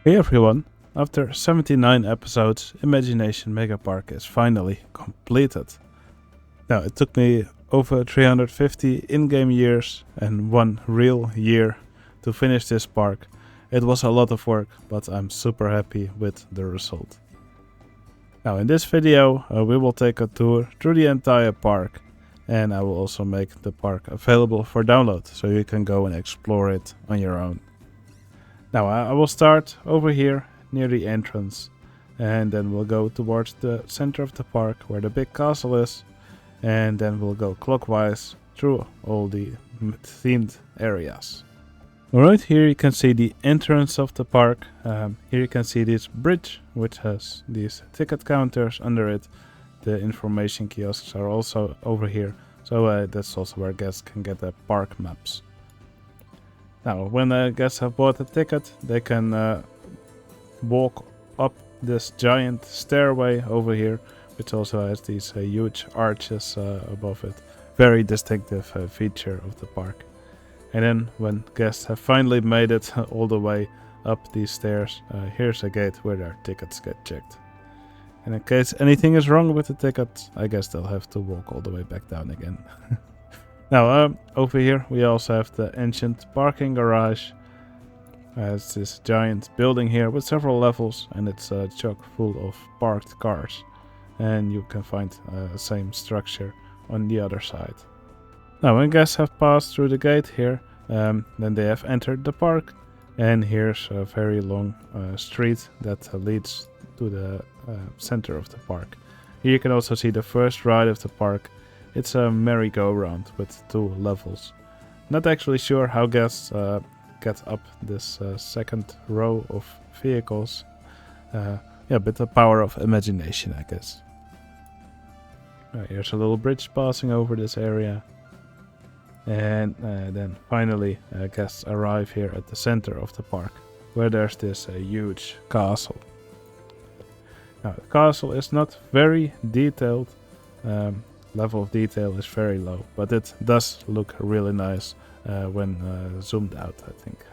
Hey everyone, after 79 episodes, Imagination Megapark is finally completed. Now, it took me over 350 in-game years and 1 real year to finish this park. It was a lot of work, but I'm super happy with the result. Now, in this video, we will take a tour through the entire park, and I will also make the park available for download, so you can go and explore it on your own. Now I will start over here near the entrance, and then we'll go towards the center of the park where the big castle is, and then we'll go clockwise through all the themed areas. Alright, here you can see the entrance of the park. Here you can see this bridge which has these ticket counters under it. The information kiosks are also over here, so that's also where guests can get their park maps. Now, when guests have bought a ticket, they can walk up this giant stairway over here, which also has these huge arches above it. Very distinctive feature of the park. And then, when guests have finally made it all the way up these stairs, here's a gate where their tickets get checked. And in case anything is wrong with the ticket, I guess they'll have to walk all the way back down again. Now, over here we also have the ancient parking garage. It's this giant building here with several levels, and it's chock full of parked cars. And you can find the same structure on the other side. Now, when guests have passed through the gate here, then they have entered the park. And here's a very long street that leads to the center of the park. Here you can also see the first ride of the park. It's a merry-go-round with 2 levels. Not actually sure how guests get up this second row of vehicles. Yeah, but the power of imagination, I guess. Here's a little bridge passing over this area. And then finally guests arrive here at the center of the park, where there's this huge castle. Now, the castle is not very detailed. Level of detail is very low, but it does look really nice when zoomed out, I think.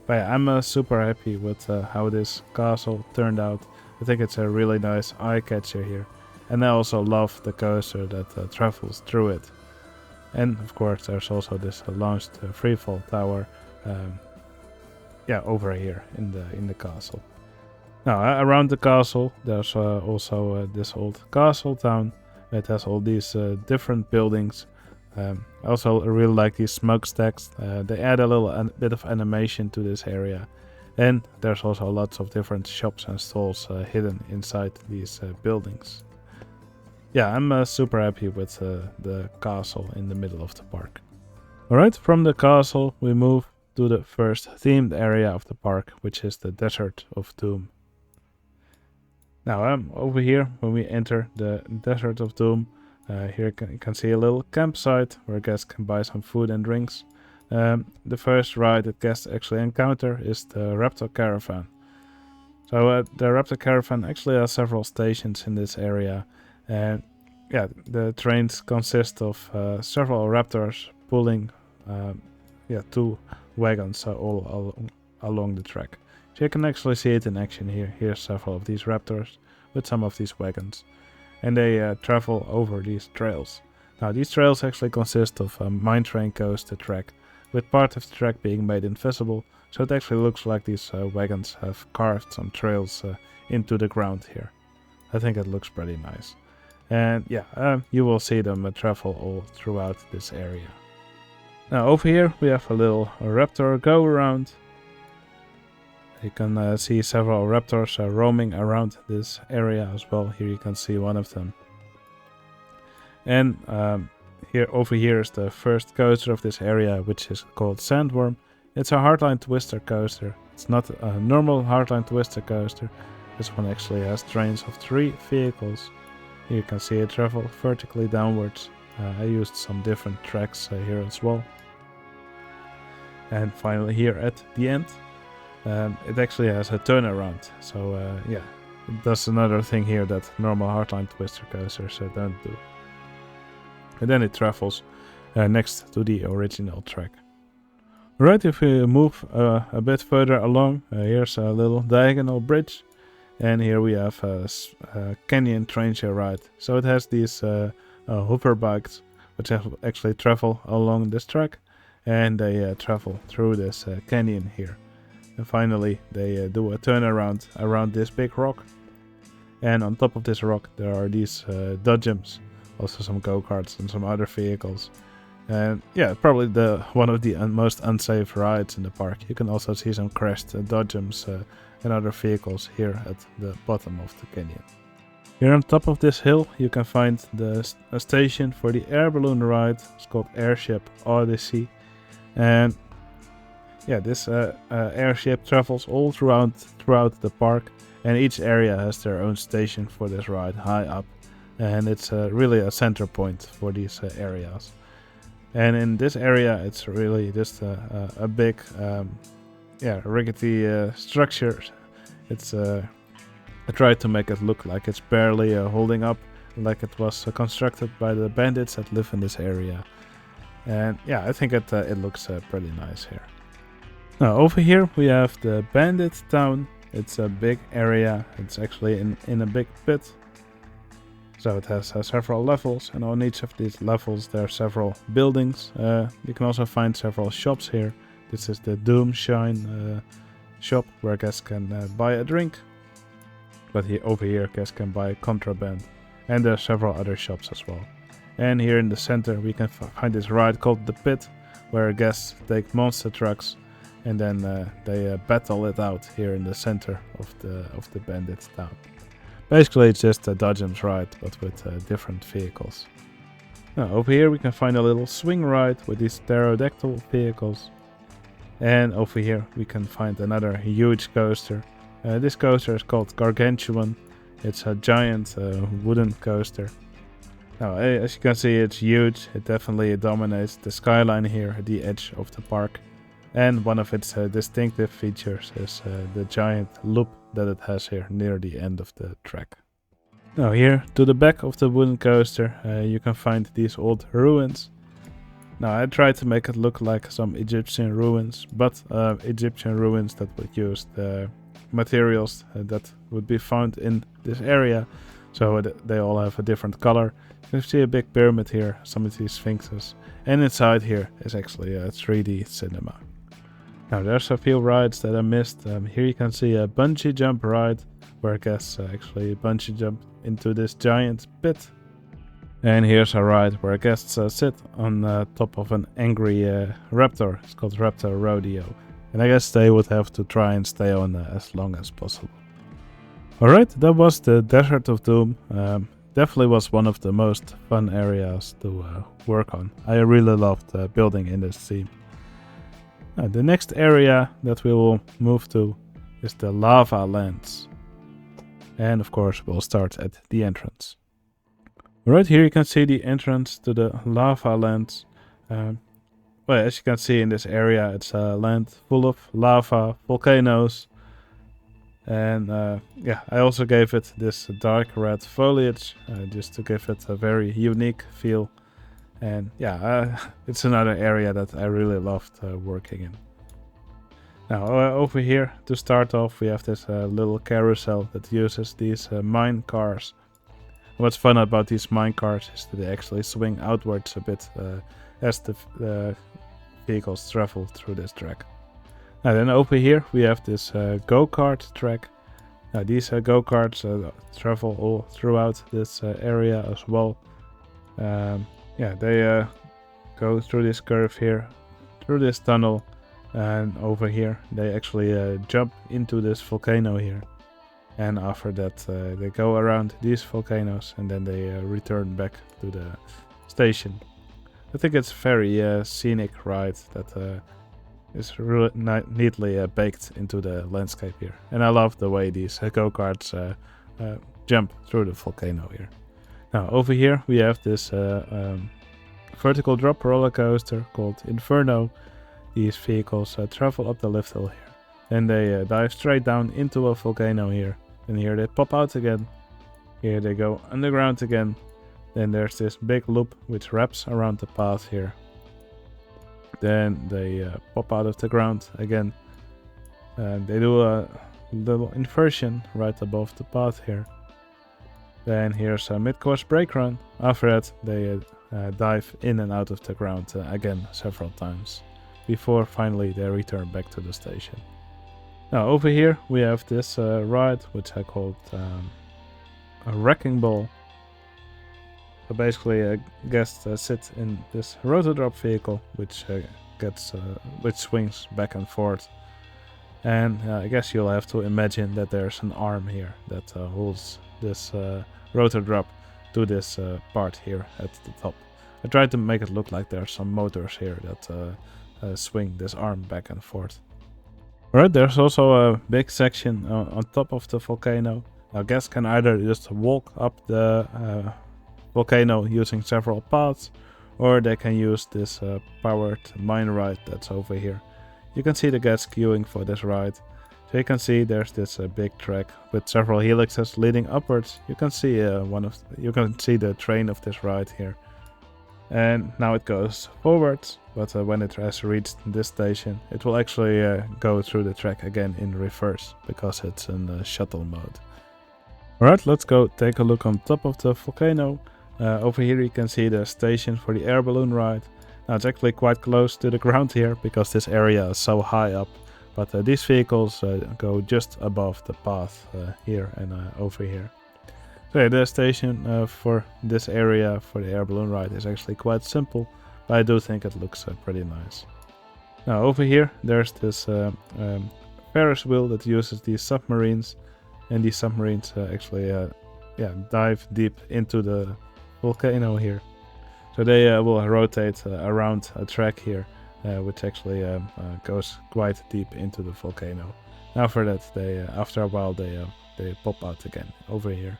But yeah, I'm super happy with how this castle turned out. I think it's a really nice eye catcher here, and I also love the coaster that travels through it. And of course there's also this launched freefall tower yeah, over here in the castle. Now around the castle there's also this old castle town. It has all these different buildings. I also really like these smokestacks. They add a little bit of animation to this area. And there's also lots of different shops and stalls hidden inside these buildings. Yeah, I'm super happy with the castle in the middle of the park. Alright, from the castle we move to the first themed area of the park, which is the Desert of Doom. Now over here, when we enter the Desert of Doom, here you can see a little campsite where guests can buy some food and drinks. The first ride that guests actually encounter is the Raptor Caravan. So the Raptor Caravan actually has several stations in this area. And yeah, the trains consist of several raptors pulling 2 wagons all along the track. So you can actually see it in action here. Here's several of these raptors with some of these wagons. And they travel over these trails. Now these trails actually consist of a mine train coaster track, with part of the track being made invisible. So it actually looks like these wagons have carved some trails into the ground here. I think it looks pretty nice. And yeah, you will see them travel all throughout this area. Now over here we have a little raptor go around. You can see several raptors roaming around this area as well. Here you can see one of them. And over here is the first coaster of this area, which is called Sandworm. It's a hardline twister coaster. It's not a normal hardline twister coaster. This one actually has trains of 3 vehicles. Here you can see it travel vertically downwards. I used some different tracks here as well. And finally here at the end, it actually has a turnaround. So yeah, it does another thing here that normal hardline twister coasters don't do. And then it travels next to the original track. Right, if we move a bit further along, here's a little diagonal bridge. And here we have a canyon train ride. So it has these hover bikes, which actually travel along this track. And they travel through this canyon here. And finally, they do a turnaround around this big rock. And on top of this rock, there are these dodgems, also some go-karts and some other vehicles. And yeah, probably one of the most unsafe rides in the park. You can also see some crashed dodgems and other vehicles here at the bottom of the canyon. Here on top of this hill, you can find a station for the air balloon ride. It's called Airship Odyssey. And yeah, this airship travels all throughout the park, and each area has their own station for this ride high up, and it's really a center point for these areas. And in this area, it's really just a big, rickety structure. I tried to make it look like it's barely holding up, like it was constructed by the bandits that live in this area. And yeah, I think it looks pretty nice here. Now over here we have the bandit town. It's a big area. It's actually in a big pit. So it has several levels, and on each of these levels there are several buildings. You can also find several shops here. This is the Doom Shine shop where guests can buy a drink. But over here guests can buy contraband. And there are several other shops as well. And here in the center we can find this ride called the Pit, where guests take monster trucks and then they battle it out here in the center of the bandit town. Basically it's just a Dodgems ride, but with different vehicles. Now over here we can find a little swing ride with these pterodactyl vehicles. And over here we can find another huge coaster. This coaster is called Gargantuan. It's a giant wooden coaster. Now as you can see, it's huge. It definitely dominates the skyline here at the edge of the park. And one of its distinctive features is the giant loop that it has here near the end of the track. Now here to the back of the wooden coaster you can find these old ruins. Now I tried to make it look like some Egyptian ruins, but Egyptian ruins that would use the materials that would be found in this area. So they all have a different color. You can see a big pyramid here, some of these sphinxes. And inside here is actually a 3D cinema. Now there's a few rides that I missed. Here you can see a bungee jump ride where guests actually bungee jump into this giant pit. And here's a ride where guests sit on top of an angry raptor. It's called Raptor Rodeo. And I guess they would have to try and stay on as long as possible. Alright, that was the Desert of Doom. Definitely was one of the most fun areas to work on. I really loved building in this theme. The next area that we will move to is the Lava Lands. And of course we'll start at the entrance. Right here you can see the entrance to the Lava Lands. Well, as you can see in this area, it's a land full of lava, volcanoes. And yeah, I also gave it this dark red foliage just to give it a very unique feel. And yeah, it's another area that I really loved working in. Now over here, to start off, we have this little carousel that uses these mine cars. What's fun about these mine cars is that they actually swing outwards a bit as the vehicles travel through this track. Now then over here we have this go-kart track. Now these go-karts travel all throughout this area as well. Yeah, they go through this curve here, through this tunnel, and over here they actually jump into this volcano here. And after that they go around these volcanoes and then they return back to the station. I think it's a very scenic ride that is really neatly baked into the landscape here. And I love the way these go-karts jump through the volcano here. Now over here we have this vertical drop roller coaster called Inferno. These vehicles travel up the lift hill here. Then they dive straight down into a volcano here. And here they pop out again. Here they go underground again. Then there's this big loop which wraps around the path here. Then they pop out of the ground again. And they do a little inversion right above the path here. Then here's a mid-course brake run. After that, they dive in and out of the ground again several times, before finally they return back to the station. Now over here we have this ride, which I called a wrecking ball. So basically, guests sit in this rotodrop vehicle, which swings back and forth. And I guess you'll have to imagine that there's an arm here that holds this rotodrop to this part here at the top. I tried to make it look like there are some motors here that swing this arm back and forth. Alright, there's also a big section on top of the volcano. Now guests can either just walk up the volcano using several paths, or they can use this powered mine ride that's over here. You can see the guests queuing for this ride. So you can see there's this big track with several helixes leading upwards. You can see the train of this ride here. And now it goes forwards, but when it has reached this station, it will actually go through the track again in reverse, because it's in shuttle mode. Alright, let's go take a look on top of the volcano. Over here you can see the station for the air balloon ride. Now it's actually quite close to the ground here, because this area is so high up. But these vehicles go just above the path here and over here. So yeah, the station for this area for the air balloon ride is actually quite simple, but I do think it looks pretty nice. Now over here there's this Ferris wheel that uses these submarines, and these submarines actually dive deep into the volcano here. So they will rotate around a track here, which actually goes quite deep into the volcano. Now for that, after a while they pop out again over here.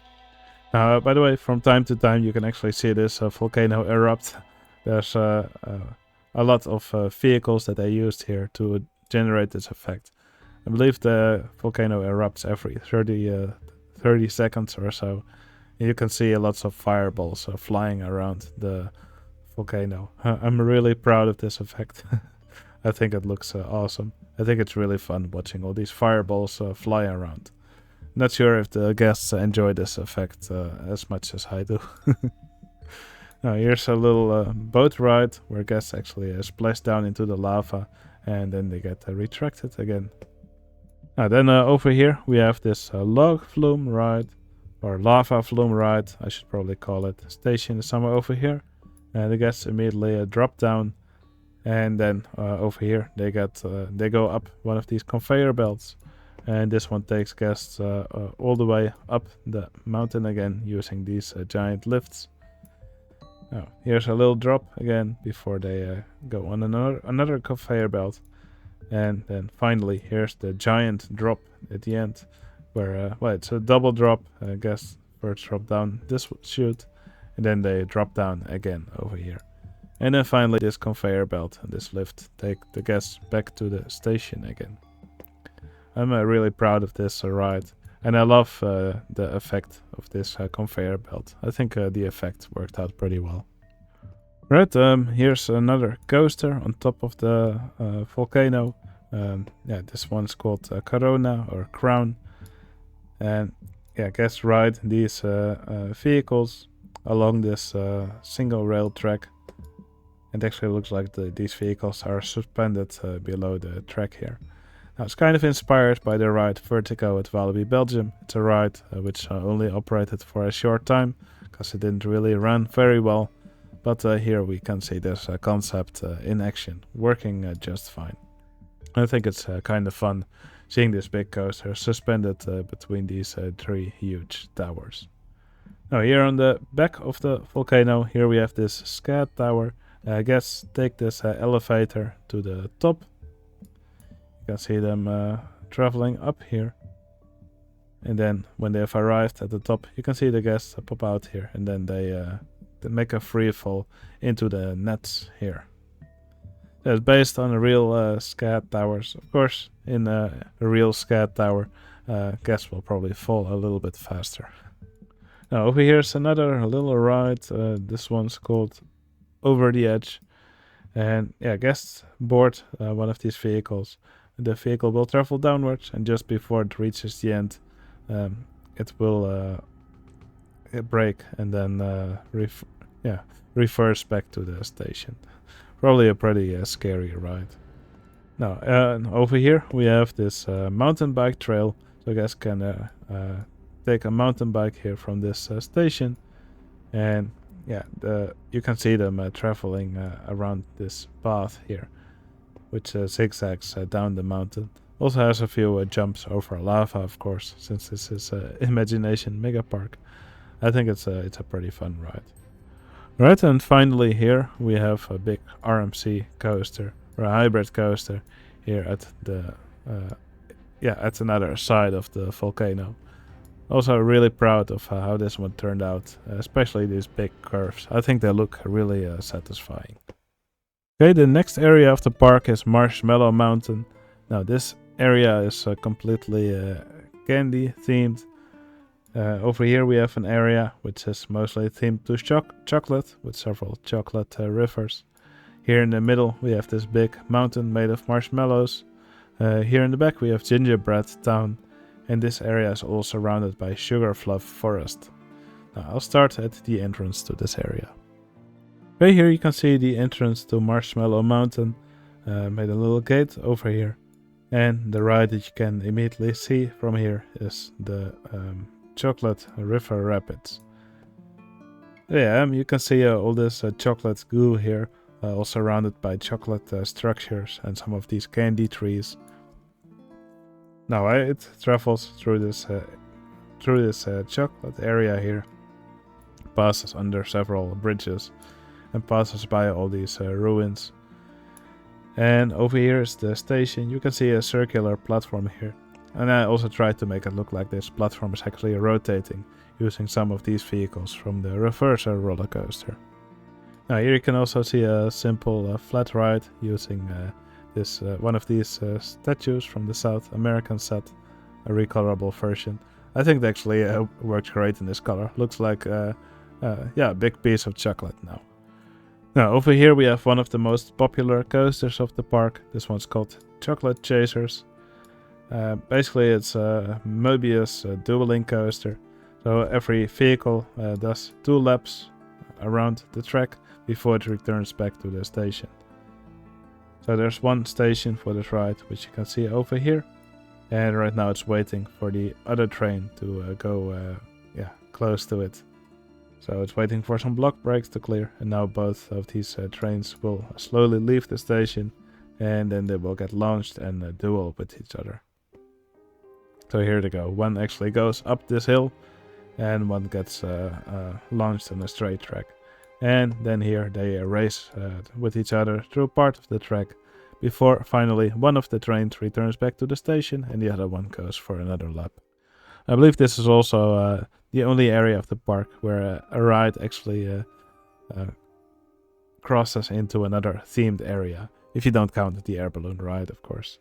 By the way, from time to time you can actually see this volcano erupt. There's a lot of vehicles that they used here to generate this effect. I believe the volcano erupts every 30 seconds or so. You can see lots of fireballs flying around the volcano. I'm really proud of this effect. I think it looks awesome. I think it's really fun watching all these fireballs fly around. Not sure if the guests enjoy this effect as much as I do. Now here's a little boat ride where guests actually splash down into the lava, and then they get retracted again. Now then over here we have this log flume ride, or lava flume ride I should probably call it. Station is somewhere over here. The guests immediately drop down, and then over here they go up one of these conveyor belts, and this one takes guests all the way up the mountain again using these giant lifts. Now here's a little drop again before they go on another conveyor belt, and then finally here's the giant drop at the end, where it's a double drop. Guests first drop down this chute, and then they drop down again over here. And then finally this conveyor belt and this lift take the guests back to the station again. I'm really proud of this ride, and I love the effect of this conveyor belt. I think the effect worked out pretty well. Right, here's another coaster on top of the volcano. This one's called Corona or Crown. And guests ride these vehicles along this single rail track. It actually looks like these vehicles are suspended below the track here. Now it's kind of inspired by the ride Vertigo at Walibi, Belgium. It's a ride which only operated for a short time, because it didn't really run very well. But here we can see this concept in action, working just fine. I think it's kind of fun seeing this big coaster suspended between these three huge towers. Now here on the back of the volcano, here we have this SCAD tower. Guests take this elevator to the top. You can see them traveling up here. And then when they have arrived at the top, you can see the guests pop out here, and then they make a free fall into the nets here. It's based on a real SCAD towers. Of course, in a real SCAD tower, guests will probably fall a little bit faster. Now over here's another little ride. This one's called Over the Edge. And yeah, guests board one of these vehicles. The vehicle will travel downwards, and just before it reaches the end, it will brake and then reverse back to the station. Probably a pretty scary ride. Now, over here we have this mountain bike trail, so guests can take a mountain bike here from this station, and yeah, you can see them traveling around this path here, which zigzags down the mountain. Also has a few jumps over lava, of course, since this is Imagination Megapark. I think it's a pretty fun ride. Right, and finally here we have a big RMC coaster, or a hybrid coaster, here at the at another side of the volcano. Also really proud of how this one turned out, especially these big curves. I think they look really satisfying. Okay, the next area of the park is Marshmallow Mountain. Now this area is completely candy themed. Over here we have an area which is mostly themed to chocolate, with several chocolate rivers. Here in the middle we have this big mountain made of marshmallows. Here in the back we have Gingerbread Town, and this area is all surrounded by sugar fluff forest. Now I'll start at the entrance to this area. Okay, here you can see the entrance to Marshmallow Mountain. Made a little gate over here, and the ride that you can immediately see from here is the chocolate river rapids. Yeah, you can see all this chocolate goo here, all surrounded by chocolate structures and some of these candy trees. Now it travels through this chocolate area here, passes under several bridges, and passes by all these ruins. And over here is the station. You can see a circular platform here. And I also tried to make it look like this platform is actually rotating, using some of these vehicles from the reverser roller coaster. Now here you can also see a simple flat ride using this one of these statues from the South American set, a recolorable version. I think it actually works great in this color. Looks like a big piece of chocolate now. Now over here we have one of the most popular coasters of the park. This one's called Chocolate Chasers. Basically it's a Mobius dueling coaster. So every vehicle does 2 laps around the track before it returns back to the station. So there's one station for this ride, which you can see over here. And right now it's waiting for the other train to go close to it. So it's waiting for some block breaks to clear, and now both of these trains will slowly leave the station, and then they will get launched and duel with each other. So here they go. One actually goes up this hill, and one gets launched on a straight track. And then here they race with each other through part of the track, before finally one of the trains returns back to the station and the other one goes for another lap. I believe this is also the only area of the park where a ride actually crosses into another themed area, if you don't count the air balloon ride, of course.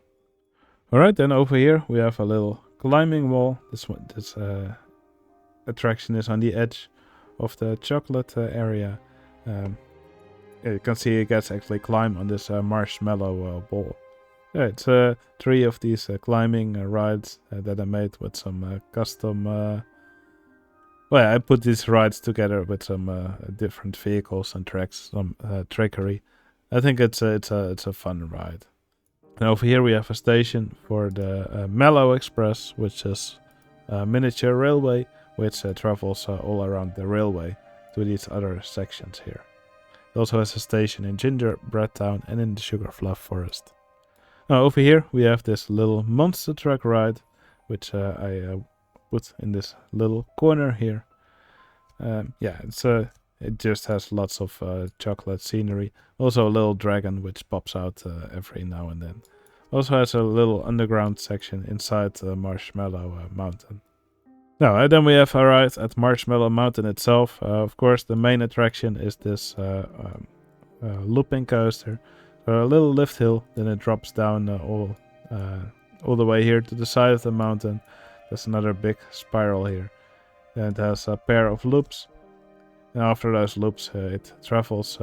Alright, then over here we have a little climbing wall. This attraction is on the edge of the chocolate area. You can see you guys actually climb on this marshmallow wall. Yeah, it's 3 of these climbing rides that I made with some custom... I put these rides together with some different vehicles and tracks, some trickery. I think it's a fun ride. And over here we have a station for the Mellow Express, which is a miniature railway which travels all around the railway to these other sections here. It also has a station in Gingerbread Town and in the Sugar Fluff Forest. Now over here we have this little monster truck ride, which I put in this little corner here. It just has lots of chocolate scenery. Also a little dragon which pops out every now and then. Also has a little underground section inside the Marshmallow Mountain. Now, then we have a ride at Marshmallow Mountain itself. Of course, the main attraction is this looping coaster. So a little lift hill, then it drops down all the way here to the side of the mountain. There's another big spiral here. And it has a pair of loops. And after those loops, it travels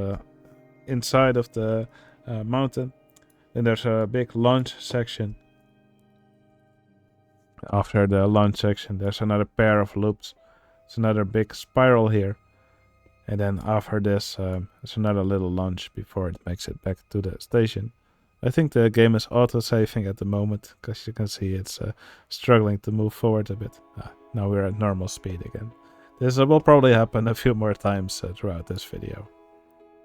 inside of the Mountain. Then there's a big launch section. After the launch section, there's another pair of loops. It's another big spiral here. And then after this, there's another little launch before it makes it back to the station. I think the game is auto-saving at the moment, because you can see it's struggling to move forward a bit. Now we're at normal speed again. This will probably happen a few more times throughout this video.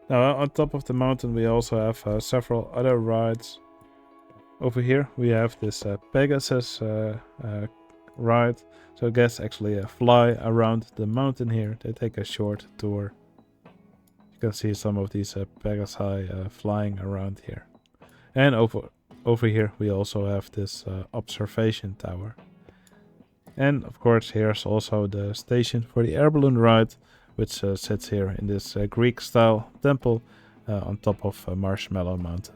Now on top of the mountain we also have several other rides. Over here we have this Pegasus ride. So guests actually fly around the mountain here. They take a short tour. You can see some of these Pegasi flying around here. And over here we also have this observation tower. And of course here's also the station for the air balloon ride, which sits here in this Greek style temple on top of Marshmallow Mountain.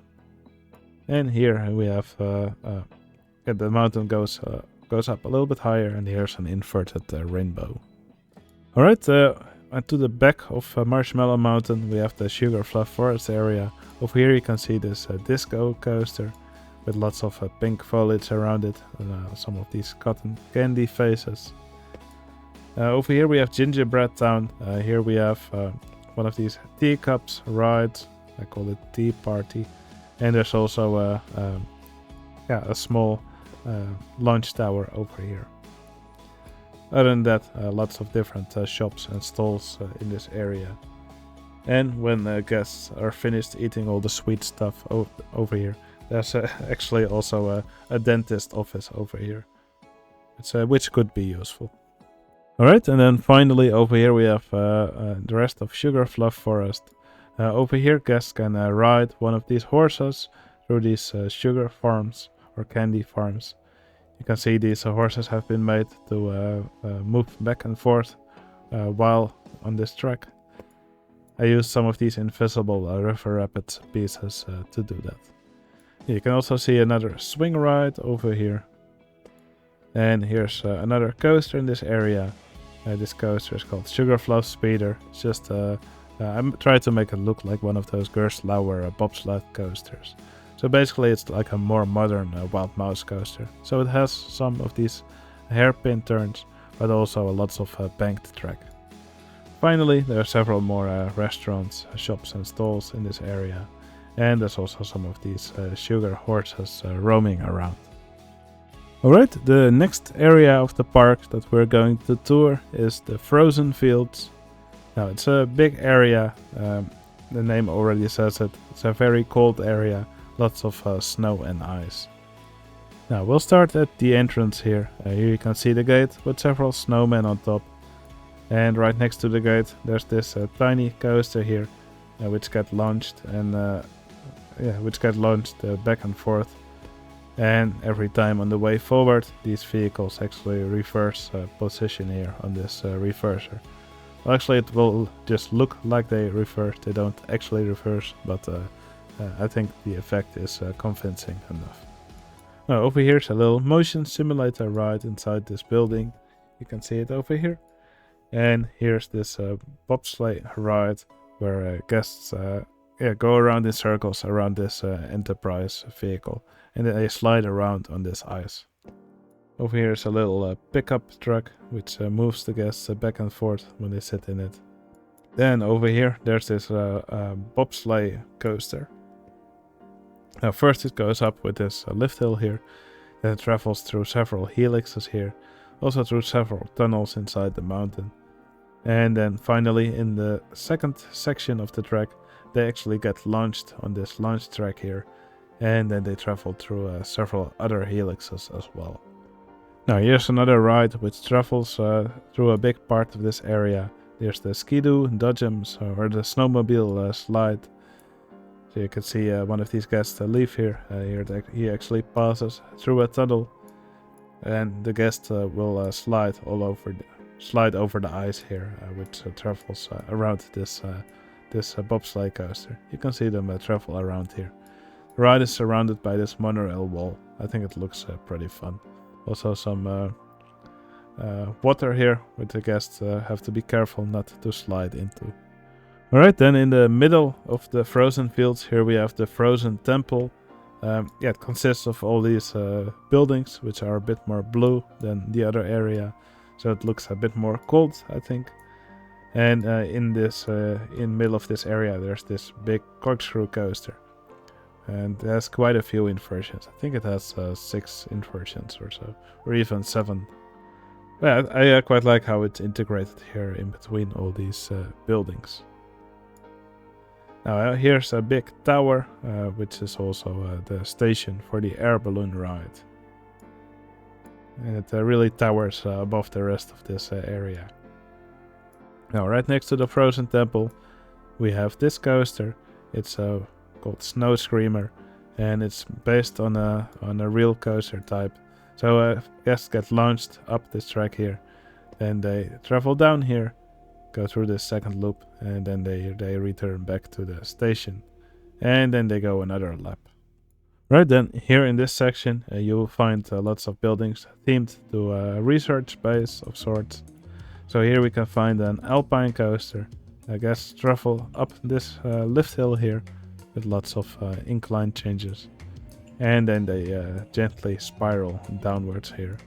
And here we have the mountain goes up a little bit higher, and here's an inverted rainbow. Alright, and to the back of Marshmallow Mountain we have the Sugar Fluff Forest area. Over here you can see this disco coaster with lots of pink foliage around it, and some of these cotton candy faces. Over here we have Gingerbread Town. Here we have one of these teacups rides. I call it Tea Party. And there's also a small launch tower over here. Other than that, lots of different shops and stalls in this area. And when guests are finished eating all the sweet stuff over here, there's actually also a dentist office over here, which could be useful. Alright, and then finally over here we have the rest of Sugar Fluff Forest. Over here guests can ride one of these horses through these sugar farms or candy farms. You can see these horses have been made to move back and forth while on this track. I used some of these invisible river rapids pieces to do that. You can also see another swing ride over here. And here's another coaster in this area. This coaster is called Sugar Fluff Speeder. It's just I tried to make it look like one of those Gerstlauer bobsled coasters. So basically it's like a more modern Wild Mouse coaster. So it has some of these hairpin turns, but also lots of banked track. Finally, there are several more restaurants, shops and stalls in this area. And there's also some of these sugar horses roaming around. Alright, the next area of the park that we're going to tour is the Frozen Fields. Now it's a big area, the name already says it. It's a very cold area, lots of snow and ice. Now we'll start at the entrance here. Here you can see the gate with several snowmen on top. And right next to the gate there's this tiny coaster here, which get launched and back and forth. And every time on the way forward, these vehicles actually reverse position here on this reverser. Well, actually it will just look like they reverse, they don't actually reverse, but I think the effect is convincing enough. Now over here's a little motion simulator ride inside this building. You can see it over here. And here's this bobsleigh ride where guests go around in circles around this Enterprise vehicle, and then they slide around on this ice. Over here is a little pickup truck which moves the guests back and forth when they sit in it. Then over here there's this bobsleigh coaster. Now first it goes up with this lift hill here, then it travels through several helixes here, also through several tunnels inside the mountain. And then finally in the second section of the track they actually get launched on this launch track here, and then they travel through several other helixes as well. Now here's another ride which travels through a big part of this area. There's the Skidoo, Dodgems, or the snowmobile slide. So you can see one of these guests leave here. He actually passes through a tunnel, and the guest will slide over the ice here, which travels around this bobsleigh coaster. You can see them travel around here. The ride is surrounded by this monorail wall. I think it looks pretty fun. Also some water here, which the guests have to be careful not to slide into. Alright, then in the middle of the frozen fields, here we have the frozen temple. It consists of all these buildings, which are a bit more blue than the other area. So it looks a bit more cold, I think. And in the middle of this area, there's this big corkscrew coaster. And it has quite a few inversions. I think it has 6 inversions or so, or even 7. Yeah, I quite like how it's integrated here in between all these buildings. Now here's a big tower, which is also the station for the air balloon ride. And it really towers above the rest of this area. Now right next to the frozen temple we have this coaster. It's called Snow Screamer, and it's based on a real coaster type. So guests get launched up this track here, then they travel down here, go through this second loop, and then they return back to the station, and then they go another lap. Right, then here in this section you will find lots of buildings themed to a research base of sorts. So here we can find an alpine coaster. Guests travel up this lift hill here with lots of incline changes, and then they gently spiral downwards here.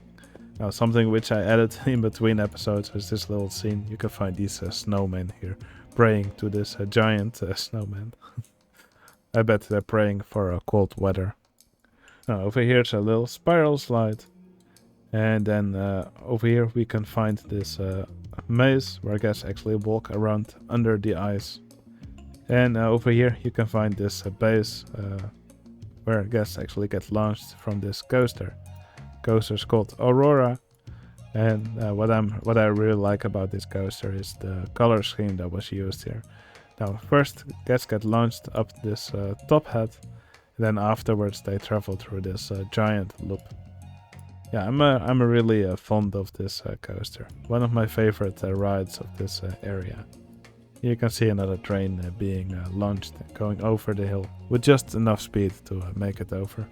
Now, something which I added in between episodes is this little scene. You can find these snowmen here praying to this giant snowman. I bet they're praying for cold weather. Now, over here's a little spiral slide. And then over here we can find this maze where guests actually walk around under the ice. And over here you can find this base where guests actually get launched from this coaster. Coaster's called Aurora, and what I really like about this coaster is the color scheme that was used here. Now first guests get launched up this top hat, and then afterwards they travel through this giant loop. Yeah, I'm really fond of this coaster. One of my favorite rides of this area. You can see another train being launched, going over the hill with just enough speed to make it over.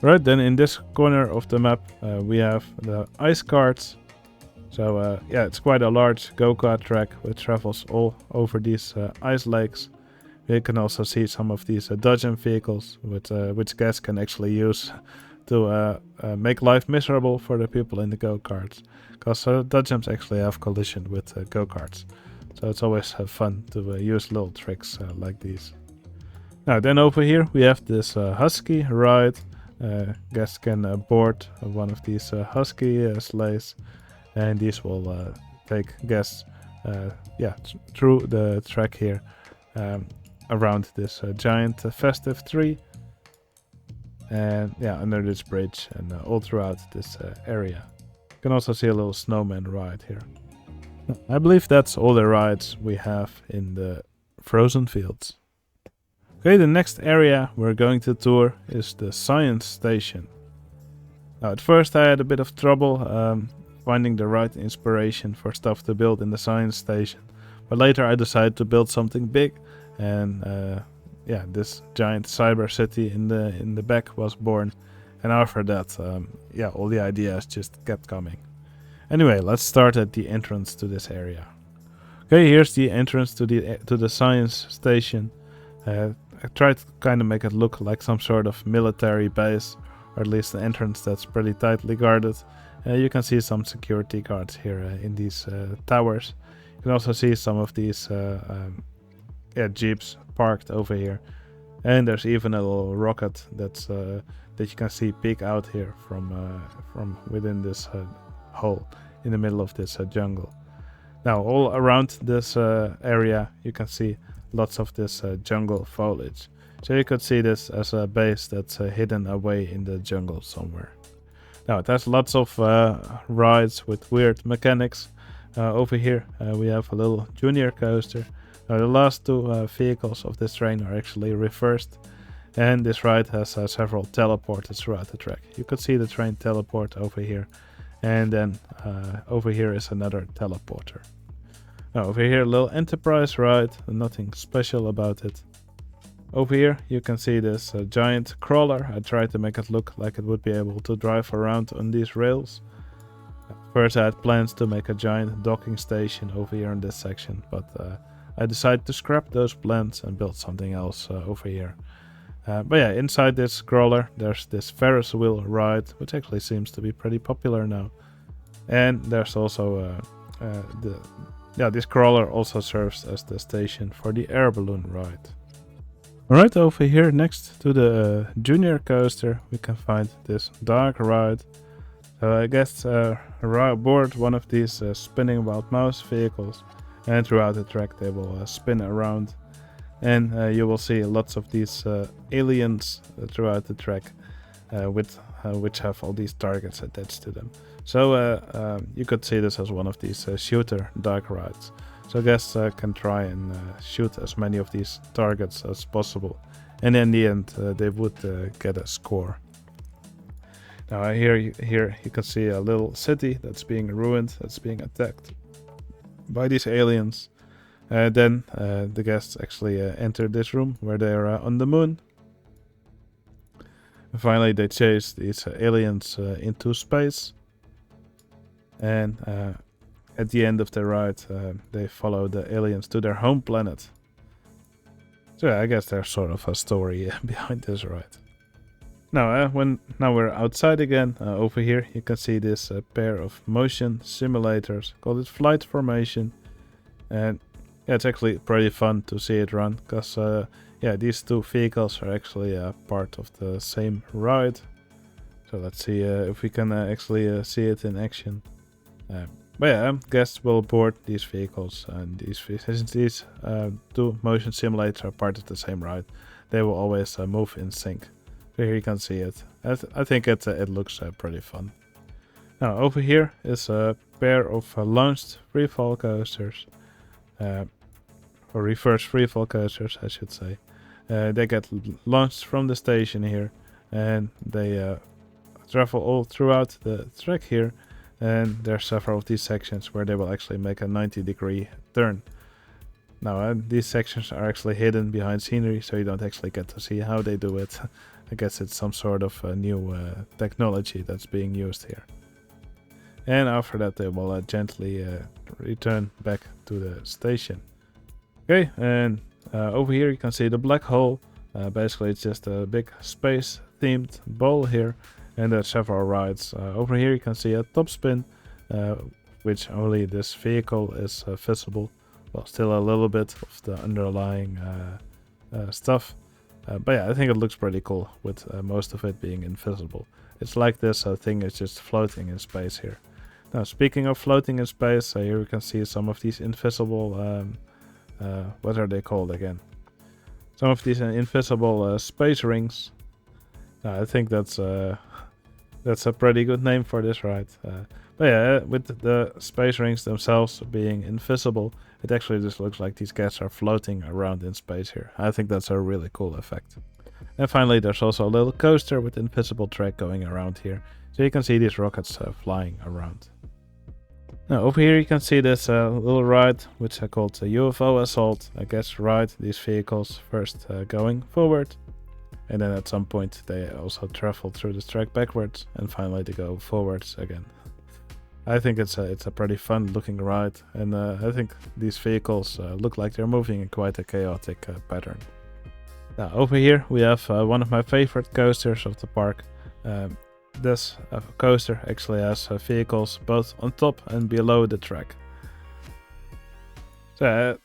Right, then in this corner of the map we have the ice carts. So yeah, it's quite a large go-kart track which travels all over these ice lakes. You can also see some of these dodgem vehicles which guests can actually use to make life miserable for the people in the go-karts. Because dodgems actually have collision with go-karts. So it's always fun to use little tricks like these. Now then over here we have this husky ride. Guests can board one of these husky sleighs, and these will take guests through the track here around this giant festive tree, and under this bridge and all throughout this area. You can also see a little snowman ride here. I believe that's all the rides we have in the frozen fields. Okay, the next area we're going to tour is the science station. Now at first I had a bit of trouble finding the right inspiration for stuff to build in the science station, but later I decided to build something big, and this giant cyber city in the back was born, and after that all the ideas just kept coming. Anyway, let's start at the entrance to this area. Okay, here's the entrance to the science station. I tried to kind of make it look like some sort of military base, or at least an entrance that's pretty tightly guarded. You can see some security guards here in these towers. You can also see some of these jeeps parked over here, and there's even a little rocket that you can see peek out here from within this hole in the middle of this jungle. Now all around this area you can see lots of this jungle foliage, so you could see this as a base that's hidden away in the jungle somewhere. Now it has lots of rides with weird mechanics. Over here we have a little junior coaster. Now the last two vehicles of this train are actually reversed, and this ride has several teleporters throughout the track. You could see the train teleport over here, and then over here is another teleporter. Now over here a little enterprise ride, nothing special about it. Over here you can see this giant crawler. I tried to make it look like it would be able to drive around on these rails. First I had plans to make a giant docking station over here in this section, but I decided to scrap those plans and build something else over here. But yeah, inside this crawler, there's this Ferris wheel ride, which actually seems to be pretty popular now. And there's also this crawler also serves as the station for the air balloon ride. Right over here, next to the junior coaster, we can find this dark ride. So I guess aboard one of these spinning wild mouse vehicles, and throughout the track they will spin around, and you will see lots of these aliens throughout the track, which have all these targets attached to them. So you could see this as one of these shooter dark rides. So I guess I can try and shoot as many of these targets as possible, and in the end they would get a score. Now here you can see a little city that's being ruined, that's being attacked by these aliens. Then the guests actually enter this room where they are on the moon. And finally they chase these aliens into space. And at the end of the ride, they follow the aliens to their home planet. So yeah, I guess there's sort of a story behind this ride. Now we're outside again. Over here you can see this pair of motion simulators, called it Flight Formation. And yeah, it's actually pretty fun to see it run, because these two vehicles are actually part of the same ride. So let's see if we can actually see it in action. But yeah, guests will board these vehicles, and since these two motion simulators are part of the same ride, they will always move in sync. So here you can see it. I think it looks pretty fun. Now over here is a pair of launched freefall coasters, or reverse freefall coasters, I should say. They get launched from the station here, and they travel all throughout the track here. And there are several of these sections where they will actually make a 90-degree turn. Now these sections are actually hidden behind scenery, so you don't actually get to see how they do it. I guess it's some sort of new technology that's being used here. And after that they will gently return back to the station. Okay, and over here you can see the black hole. Basically it's just a big space themed bowl here. And there are several rides. Over here you can see a top spin, which only this vehicle is visible. Well, still a little bit of the underlying stuff. But yeah, I think it looks pretty cool with most of it being invisible. It's like this thing is just floating in space here. Now, speaking of floating in space, here you can see some of these invisible, what are they called again? Some of these invisible space rings. I think that's a pretty good name for this ride. But yeah, with the space rings themselves being invisible, it actually just looks like these guys are floating around in space here. I think that's a really cool effect. And finally, there's also a little coaster with invisible track going around here, so you can see these rockets flying around. Now over here you can see this little ride, which I called the UFO Assault. I guess ride these vehicles first going forward. And then at some point they also travel through the track backwards, and finally they go forwards again. I think it's a pretty fun looking ride, and I think these vehicles look like they're moving in quite a chaotic pattern. Now over here we have one of my favorite coasters of the park. This coaster actually has vehicles both on top and below the track. So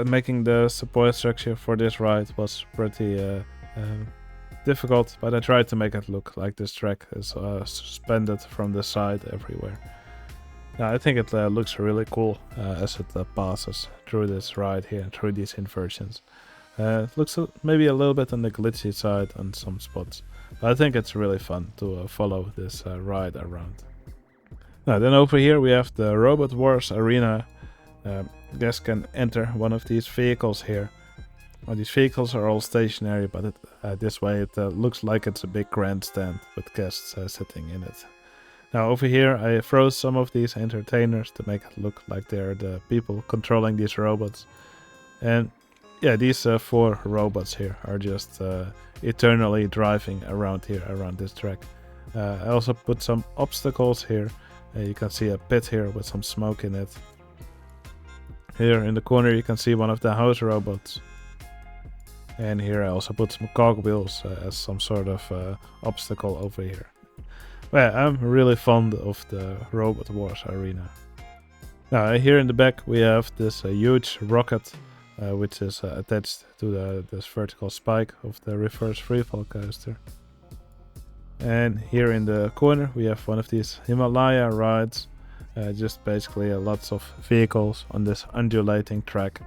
making the support structure for this ride was pretty difficult, but I tried to make it look like this track is suspended from the side everywhere. Now I think it looks really cool as it passes through this ride here, through these inversions. It looks maybe a little bit on the glitchy side on some spots, but I think it's really fun to follow this ride around. Now then over here we have the Robot Wars Arena. Guests can enter one of these vehicles here. Well, these vehicles are all stationary, but this way it looks like it's a big grandstand with guests sitting in it. Now over here I froze some of these entertainers to make it look like they're the people controlling these robots. And yeah, these 4 robots here are just eternally driving around here, around this track. I also put some obstacles here. You can see a pit here with some smoke in it. Here in the corner you can see one of the house robots. And here I also put some cogwheels as some sort of obstacle over here. Well, I'm really fond of the Robot Wars arena. Now here in the back we have this huge rocket which is attached to this vertical spike of the reverse freefall coaster. And here in the corner we have one of these Himalaya rides. Just basically lots of vehicles on this undulating track.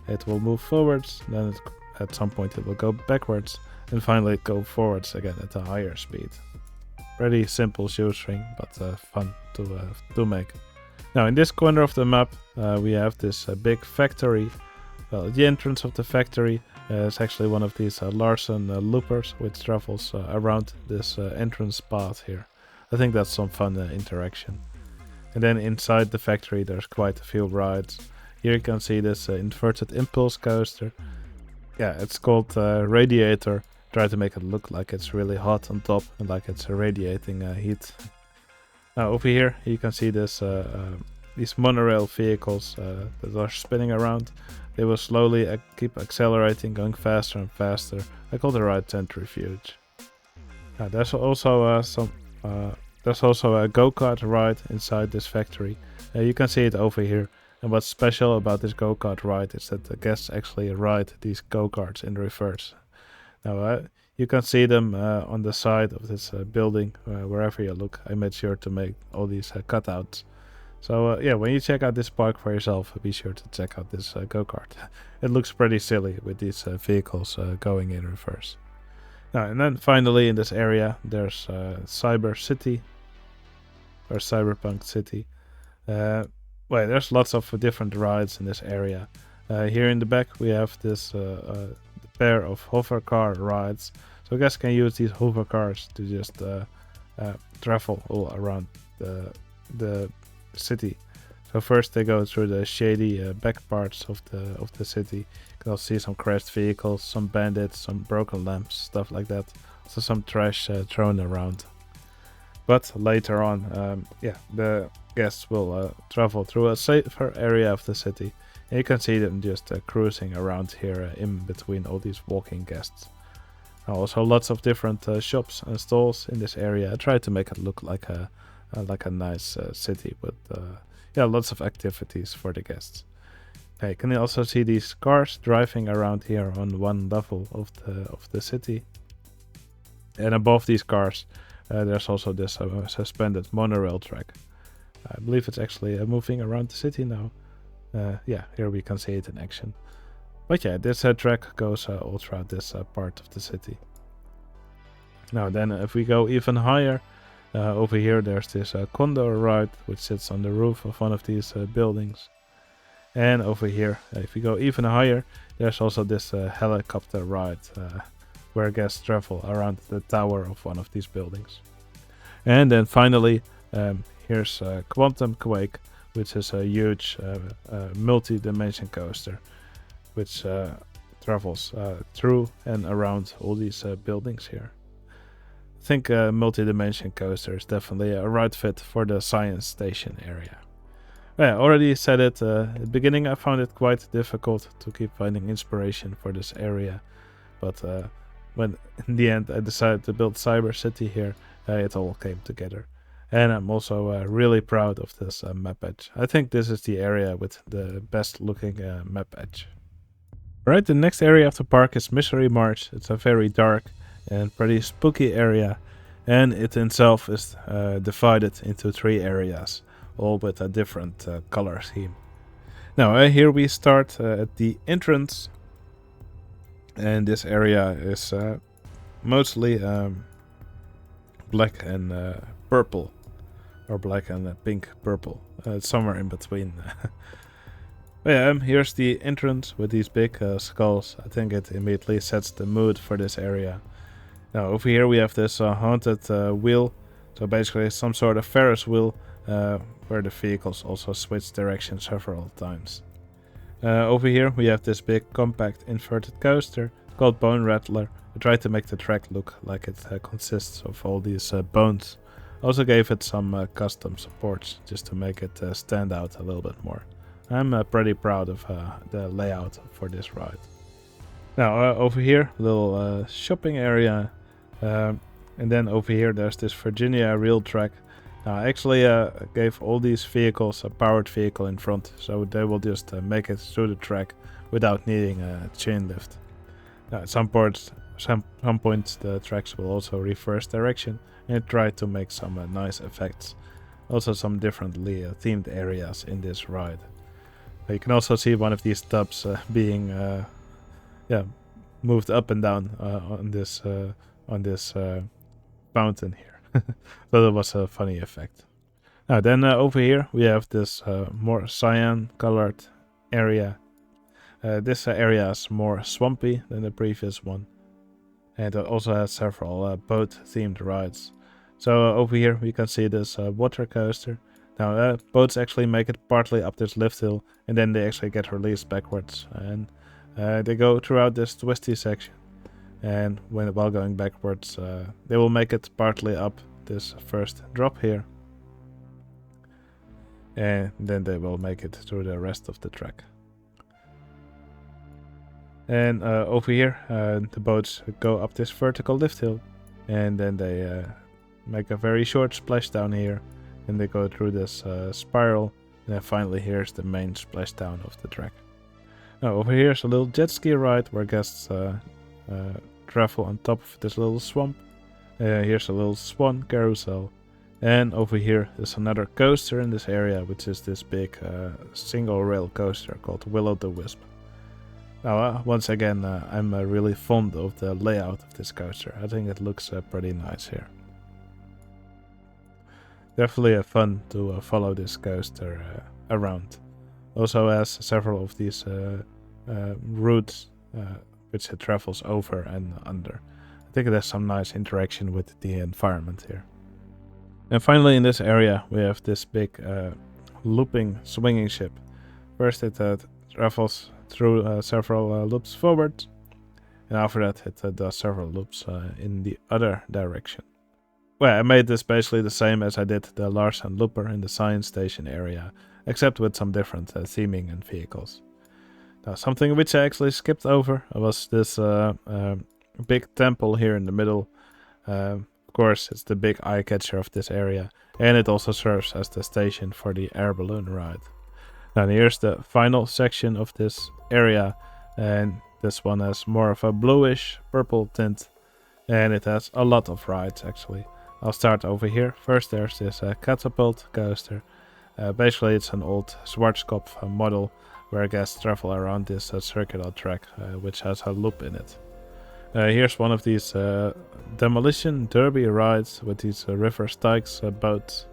It will move forwards, then at some point it will go backwards, and finally go forwards again at a higher speed. Pretty simple shoestring, but fun to make. Now in this corner of the map we have this big factory. Well, the entrance of the factory is actually one of these Larsen loopers which travels around this entrance path here. I think that's some fun interaction. And then inside the factory there's quite a few rides. Here you can see this inverted impulse coaster. Yeah, it's called Radiator. Try to make it look like it's really hot on top and like it's radiating heat. Now over here you can see this these monorail vehicles that are spinning around. They will slowly keep accelerating, going faster and faster. I call the ride Centrifuge. There's also there's also a go-kart ride inside this factory. You can see it over here. And what's special about this go-kart ride is that the guests actually ride these go-karts in reverse. Now you can see them on the side of this building wherever you look. I made sure to make all these cutouts. So yeah, when you check out this park for yourself, be sure to check out this go-kart. It looks pretty silly with these vehicles going in reverse. Now, and then finally in this area there's Cyber City or Cyberpunk City. Well, there's lots of different rides in this area. Here in the back we have this pair of hover car rides. So guests can use these hover cars to just travel all around the city. So first they go through the shady back parts of the city. You can also see some crashed vehicles, some bandits, some broken lamps, stuff like that. Also some trash thrown around. But later on, yeah, the guests will travel through a safer area of the city. And you can see them just cruising around here in between all these walking guests. Also lots of different shops and stalls in this area. I tried to make it look like a nice city with yeah, lots of activities for the guests. You can also see these cars driving around here on one level of the city. And above these cars there's also this suspended monorail track. I believe it's actually moving around the city now. Yeah, here we can see it in action. But yeah, this track goes all throughout this part of the city. Now then, if we go even higher, over here there's this condor ride which sits on the roof of one of these buildings. And over here, if we go even higher, there's also this helicopter ride where guests travel around the tower of one of these buildings. And then finally, here's Quantum Quake, which is a huge multi-dimension coaster which travels through and around all these buildings here. I think a multi-dimension coaster is definitely a right fit for the science station area. I already said it at the beginning. I found it quite difficult to keep finding inspiration for this area, but when in the end I decided to build Cyber City here, it all came together. And I'm also really proud of this map edge. I think this is the area with the best looking map edge. Right, the next area of the park is Mystery Marsh. It's a very dark and pretty spooky area, and it itself is divided into 3 areas, all with a different color scheme. Now here we start at the entrance, and this area is mostly black and purple, or black and pink purple, somewhere in between. Yeah, here's the entrance with these big skulls. I think it immediately sets the mood for this area. Now over here we have this haunted wheel, so basically some sort of Ferris wheel where the vehicles also switch direction several times. Over here we have this big compact inverted coaster called Bone Rattler. I tried to make the track look like it consists of all these bones. Also gave it some custom supports just to make it stand out a little bit more. I'm pretty proud of the layout for this ride. Now over here, little shopping area, and then over here there's this Virginia rail track. Now I actually gave all these vehicles a powered vehicle in front, so they will just make it through the track without needing a chain lift. Now at some points the tracks will also reverse direction and try to make some nice effects. Also some differently themed areas in this ride. You can also see one of these tubs being moved up and down on this fountain here. So that was a funny effect. Now then over here we have this more cyan colored area. This area is more swampy than the previous one, and it also has several boat themed rides. So over here we can see this water coaster. Now boats actually make it partly up this lift hill, and then they actually get released backwards, and they go throughout this twisty section. And while going backwards, they will make it partly up this first drop here, and then they will make it through the rest of the track. And over here the boats go up this vertical lift hill, and then they make a very short splashdown here, and they go through this spiral, and then finally here's the main splashdown of the track. Now over here is a little jet ski ride where guests travel on top of this little swamp. Here's a little swan carousel, and over here is another coaster in this area, which is this big single rail coaster called Will-O-the-Wisp. Now once again I'm really fond of the layout of this coaster. I think it looks pretty nice here. Definitely fun to follow this coaster around. Also has several of these routes which it travels over and under. I think it has some nice interaction with the environment here. And finally in this area we have this big looping swinging ship. First it travels through several loops forward, and after that it does several loops in the other direction. Well, I made this basically the same as I did the Larsen Looper in the science station area, except with some different theming and vehicles. Now something which I actually skipped over was this big temple here in the middle. Of course it's the big eye catcher of this area, and it also serves as the station for the air balloon ride. Now here's the final section of this area, and this one has more of a bluish purple tint, and it has a lot of rides actually. I'll start over here. First there's this catapult coaster. Basically it's an old Schwarzkopf model where guests travel around this circular track which has a loop in it. Here's one of these demolition derby rides with these River Styx boats.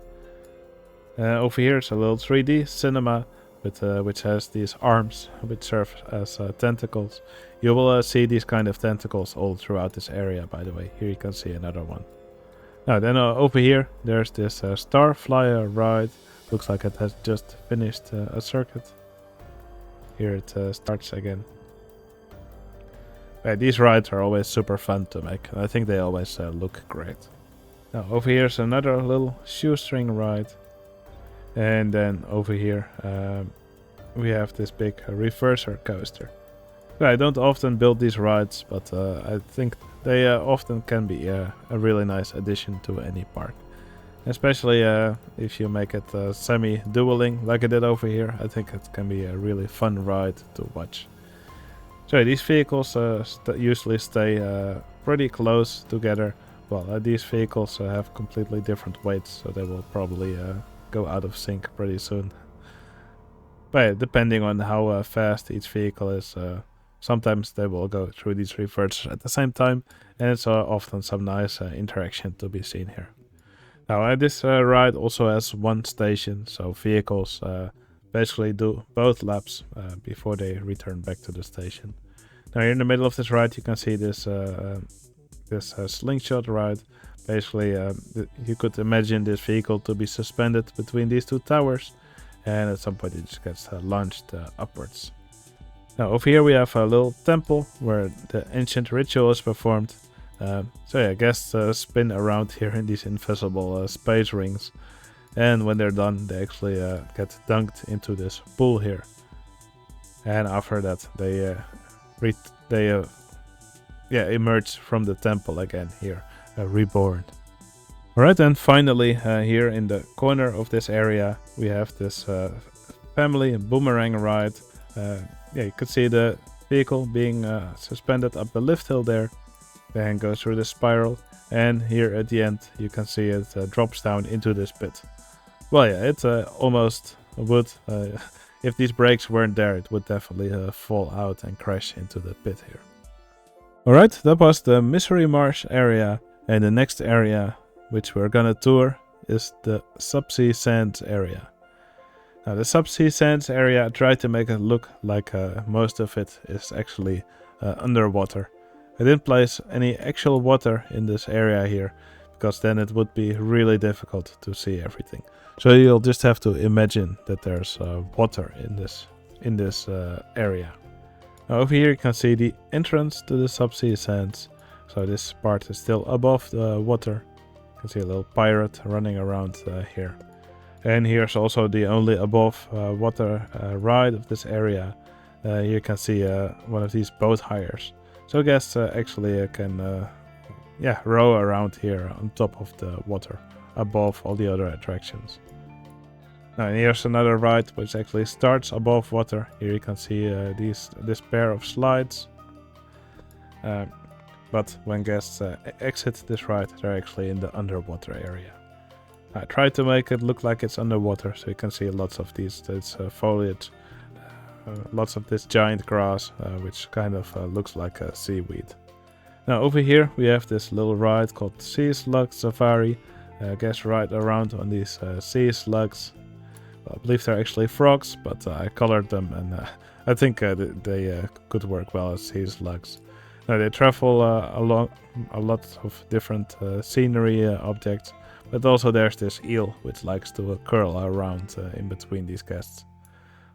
Over here is a little 3D cinema which has these arms which serve as tentacles. You will see these kind of tentacles all throughout this area, by the way. Here you can see another one. Now then over here there's this Starflyer ride. Looks like it has just finished a circuit. Here it starts again. These rides are always super fun to make. I think they always look great. Now over here's another little shoestring ride. And then over here we have this big reverser coaster. I don't often build these rides, but I think they often can be a really nice addition to any park. Especially if you make it semi-dueling like I did over here. I think it can be a really fun ride to watch. So these vehicles usually stay pretty close together. Well, these vehicles have completely different weights, so they will probably go out of sync pretty soon. But depending on how fast each vehicle is, sometimes they will go through these reversers at the same time, and it's often some nice interaction to be seen here. Now this ride also has one station, so vehicles basically do both laps before they return back to the station. Now here in the middle of this ride you can see this slingshot ride. Basically you could imagine this vehicle to be suspended between these two towers, and at some point it just gets launched upwards. Now over here we have a little temple where the ancient ritual is performed. So yeah, guests spin around here in these invisible space rings. And when they're done, they actually get dunked into this pool here. And after that, they emerge from the temple again here, reborn. Alright, and finally here in the corner of this area, we have this family boomerang ride. You could see the vehicle being suspended up the lift hill there, then goes through the spiral, and here at the end you can see it drops down into this pit. Well, yeah, it almost would, if these brakes weren't there, it would definitely fall out and crash into the pit here. Alright, that was the Misery Marsh area, and the next area which we're gonna tour is the Subsea Sands area. Now the Subsea Sands area, I tried to make it look like most of it is actually underwater. I didn't place any actual water in this area here, because then it would be really difficult to see everything. So you'll just have to imagine that there's water in this area. Now over here you can see the entrance to the Subsea Sands. So this part is still above the water. You can see a little pirate running around here. And here's also the only above water ride of this area. Here you can see one of these boat hires. So guests actually can row around here on top of the water, above all the other attractions. Now and here's another ride which actually starts above water. Here you can see this pair of slides. But when guests exit this ride, they're actually in the underwater area. I tried to make it look like it's underwater, so you can see lots of this foliage, lots of this giant grass, which kind of looks like a seaweed. Now over here we have this little ride called Sea Slug Safari. Guests ride around on these sea slugs. Well, I believe they're actually frogs, but I colored them, and I think they could work well as sea slugs. Now they travel along a lot of different scenery objects, but also there's this eel which likes to curl around in between these guests.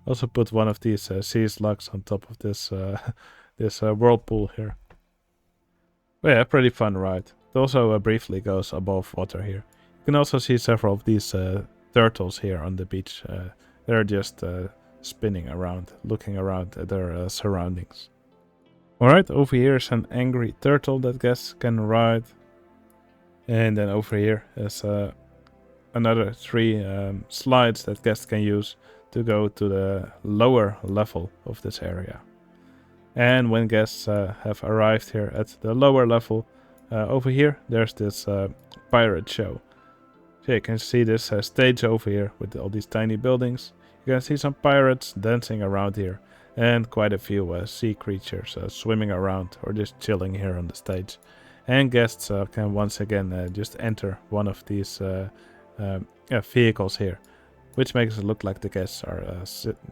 Also put one of these sea slugs on top of this whirlpool here. But yeah, pretty fun ride. It also briefly goes above water here. You can also see several of these turtles here on the beach. They're just spinning around, looking around at their surroundings. Alright, over here is an angry turtle that guests can ride. And then over here is another 3 slides that guests can use to go to the lower level of this area. And when guests have arrived here at the lower level, over here there's this pirate show. So you can see this stage over here with all these tiny buildings. You can see some pirates dancing around here, and quite a few sea creatures swimming around or just chilling here on the stage. And guests can once again just enter one of these vehicles here, which makes it look like the guests are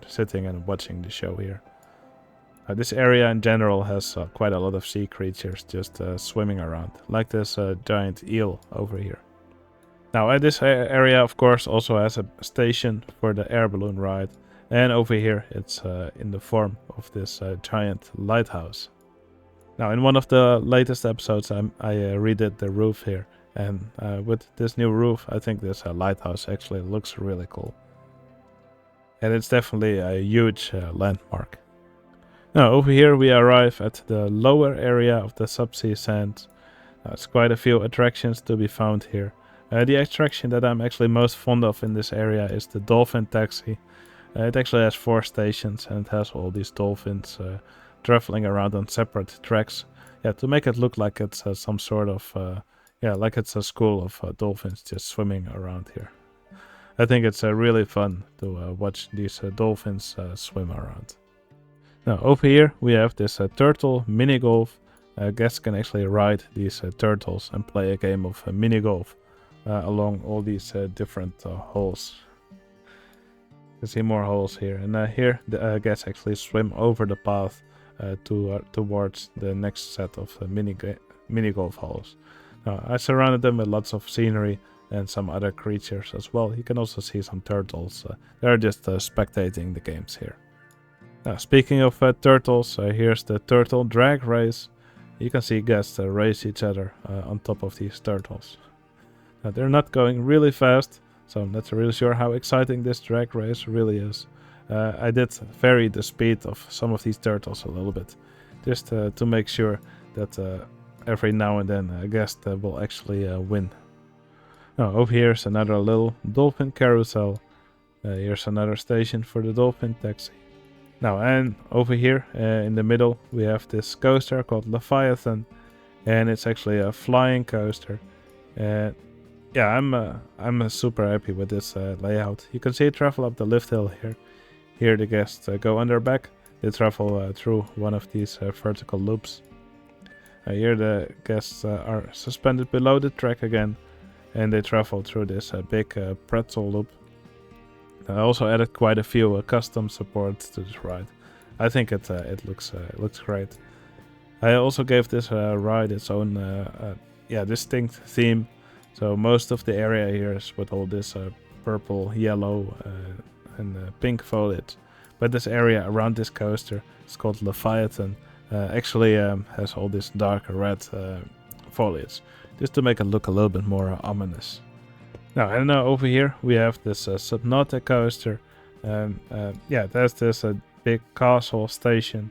sitting and watching the show here. This area in general has quite a lot of sea creatures just swimming around, like this giant eel over here. Now this area of course also has a station for the air balloon ride, and over here it's in the form of this giant lighthouse. Now in one of the latest episodes I redid the roof here, and with this new roof I think this lighthouse actually looks really cool. And it's definitely a huge landmark. Now over here we arrive at the lower area of the Subsea Sands. There's quite a few attractions to be found here. The attraction that I'm actually most fond of in this area is the dolphin taxi. It actually has 4 stations and it has all these dolphins traveling around on separate tracks. Yeah, to make it look like it's some sort of, like it's a school of dolphins just swimming around here. I think it's really fun to watch these dolphins swim around. Now over here we have this turtle mini golf. Guests can actually ride these turtles and play a game of mini golf along all these different holes. You can see more holes here, and here the guests actually swim over the path towards the next set of mini golf holes. Now I surrounded them with lots of scenery and some other creatures as well. You can also see some turtles. They're just spectating the games here. Now speaking of turtles, here's the turtle drag race. You can see guests race each other on top of these turtles. Now they're not going really fast, so I'm not really sure how exciting this drag race really is. I did vary the speed of some of these turtles a little bit, just to make sure that every now and then a guest will actually win. Now over here is another little dolphin carousel. Here's another station for the dolphin taxi. Now, and over here in the middle we have this coaster called Leviathan, and it's actually a flying coaster. And yeah, I'm super happy with this layout. You can see it travel up the lift hill here. Here the guests go on their back. They travel through one of these vertical loops. Here the guests are suspended below the track again, and they travel through this big pretzel loop. I also added quite a few custom supports to this ride. I think it looks great. I also gave this ride its own distinct theme. So most of the area here is with all this purple, yellow, and pink foliage. But this area around this coaster is called Leviathan. Actually has all this dark red foliage, just to make it look a little bit more ominous. Now, and over here we have this Subnautica coaster. There's this big castle station,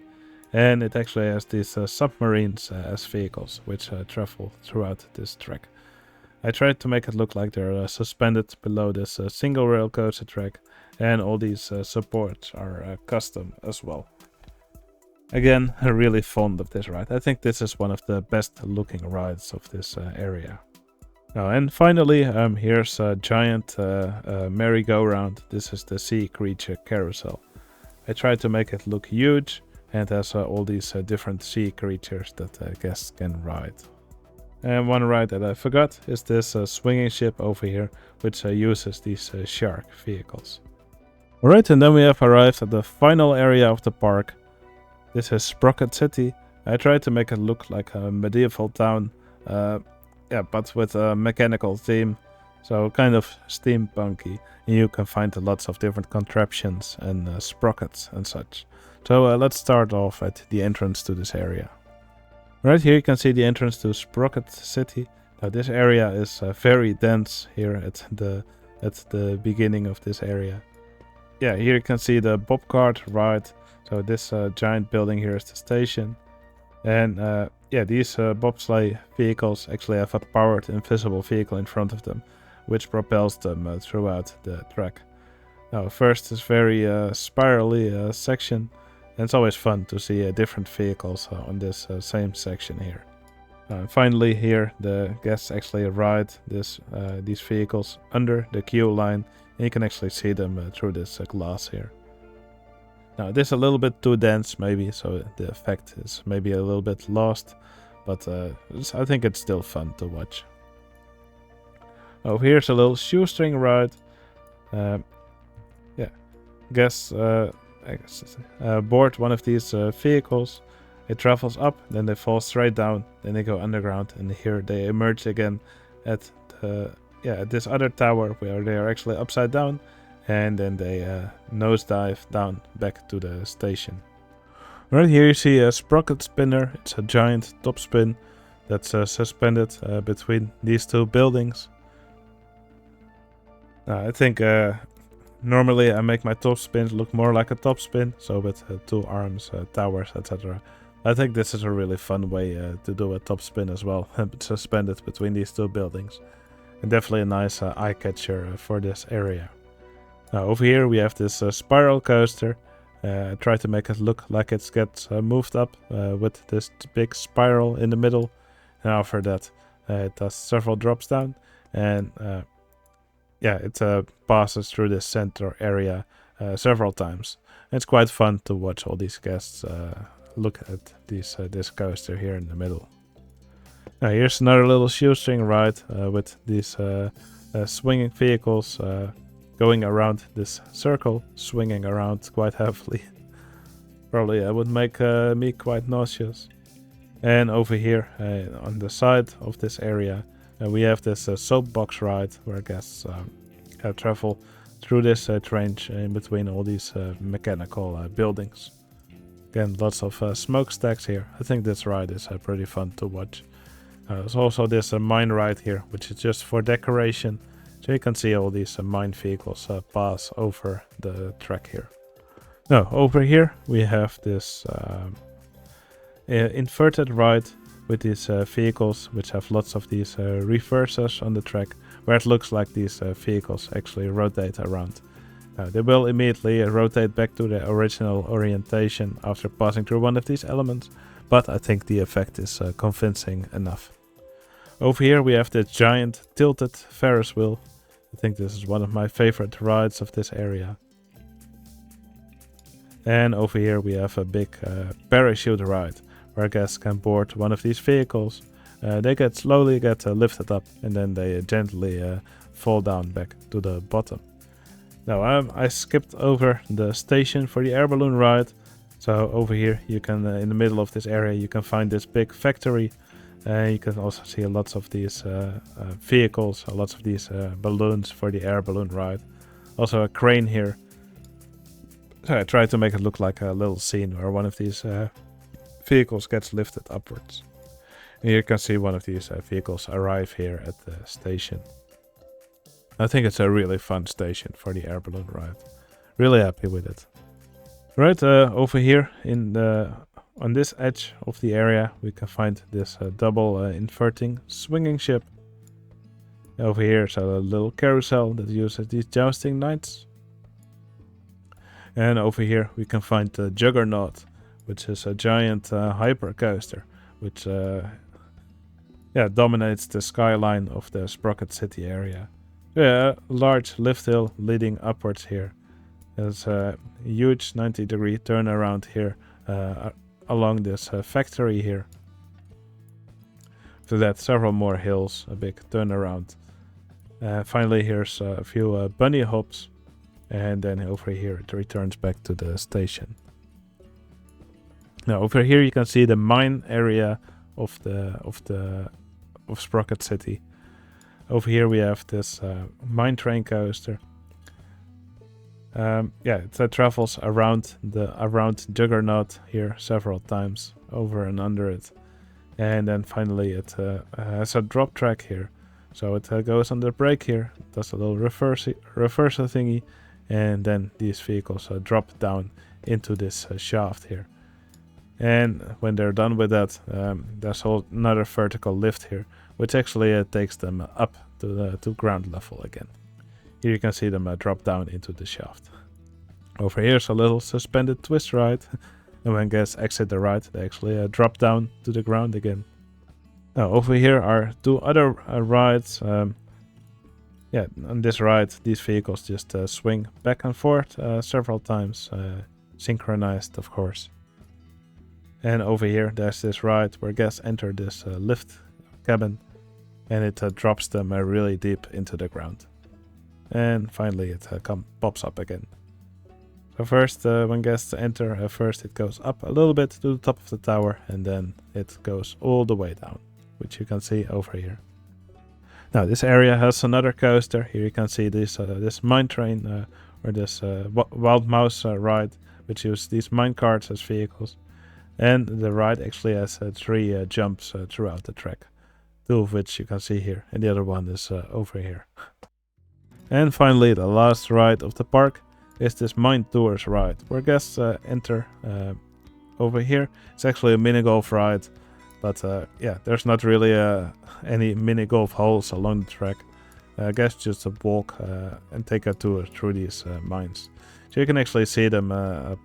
and it actually has these submarines as vehicles, which travel throughout this track. I tried to make it look like they're suspended below this single rail coaster track, and all these supports are custom as well. Again, I'm really fond of this ride. I think this is one of the best looking rides of this area. Now, and finally, here's a giant merry-go-round. This is the sea creature carousel. I tried to make it look huge, and has all these different sea creatures that guests can ride. And one ride that I forgot is this swinging ship over here, which uses these shark vehicles. Alright, and then we have arrived at the final area of the park. This is Sprocket City. I tried to make it look like a medieval town. But with a mechanical theme, so kind of steampunky. You can find lots of different contraptions and sprockets and such. So let's start off at the entrance to this area. Right here you can see the entrance to Sprocket City. Now this area is very dense here at the beginning of this area. Yeah, here you can see the bob cart ride. So this giant building here is the station. And these bobsleigh vehicles actually have a powered invisible vehicle in front of them, which propels them throughout the track. Now first this very spirally section, and it's always fun to see different vehicles on this same section here. Finally here the guests actually ride these vehicles under the queue line, and you can actually see them through this glass here. Now it is a little bit too dense maybe, so the effect is maybe a little bit lost, but I think it's still fun to watch. Over here's a little shoestring ride. Guests board one of these vehicles. It travels up, then they fall straight down, then they go underground, and here they emerge again at this other tower where they are actually upside down. And then they nosedive down back to the station. Right here you see a sprocket spinner. It's a giant top spin that's suspended between these two buildings. I think normally I make my top spins look more like a top spin, so with two arms, towers, etc. I think this is a really fun way to do a top spin as well, suspended between these two buildings. And definitely a nice eye catcher for this area. Now over here we have this spiral coaster. I try to make it look like it gets moved up with this big spiral in the middle. And after that it does several drops down. And it passes through this center area several times. And it's quite fun to watch all these guests look at this coaster here in the middle. Now here's another little shoestring ride with these swinging vehicles going around this circle, swinging around quite heavily. Probably would make me quite nauseous. And over here on the side of this area we have this soapbox ride where guests travel through this trench in between all these mechanical buildings. Again, lots of smokestacks here. I think this ride is pretty fun to watch. There's also this mine ride here, which is just for decoration. So you can see all these mine vehicles pass over the track here. Now over here we have this inverted ride with these vehicles which have lots of these reversers on the track, where it looks like these vehicles actually rotate around. Now they will immediately rotate back to their original orientation after passing through one of these elements, but I think the effect is convincing enough. Over here we have the giant tilted Ferris wheel. I think this is one of my favorite rides of this area. And over here we have a big parachute ride, where guests can board one of these vehicles. They slowly get lifted up, and then they gently fall down back to the bottom. Now I skipped over the station for the air balloon ride. So over here you can, in the middle of this area, you can find this big factory. You can also see lots of these vehicles, lots of these balloons for the air balloon ride. Also a crane here. So I tried to make it look like a little scene where one of these vehicles gets lifted upwards. And you can see one of these vehicles arrive here at the station. I think it's a really fun station for the air balloon ride. Really happy with it. Right over here on this edge of the area we can find this double inverting swinging ship. Over here is a little carousel that uses these jousting knights. And over here we can find the Juggernaut, which is a giant hyper coaster, which dominates the skyline of the Sprocket City area. Yeah, a large lift hill leading upwards here. There's a huge 90-degree turnaround here along this factory here. After that, several more hills, a big turnaround. Finally, here's a few bunny hops, and then over here it returns back to the station. Now over here you can see the mine area of Sprocket City. Over here we have this mine train coaster. It travels around Juggernaut here several times, over and under it, and then finally it has a drop track here. So it goes on the brake here, does a little reverser thingy, and then these vehicles drop down into this shaft here. And when they're done with that, there's another vertical lift here, which actually takes them up to ground level again. Here you can see them drop down into the shaft. Over here's a little suspended twist ride, and when guests exit the ride, they actually drop down to the ground again. Now over here are two other rides. On this ride, these vehicles just swing back and forth several times, synchronized of course. And over here there's this ride where guests enter this lift cabin, and it drops them really deep into the ground. And finally it pops up again. So first, when guests enter, first it goes up a little bit to the top of the tower, and then it goes all the way down, which you can see over here. Now this area has another coaster. Here you can see this mine train or this wild mouse ride, which uses these mine carts as vehicles. And the ride actually has 3 jumps throughout the track, 2 of which you can see here, and the other one is over here. And finally, the last ride of the park is this Mine Tours ride, where guests enter over here. It's actually a mini golf ride, but there's not really any mini golf holes along the track. Guests just walk and take a tour through these mines. So you can actually see them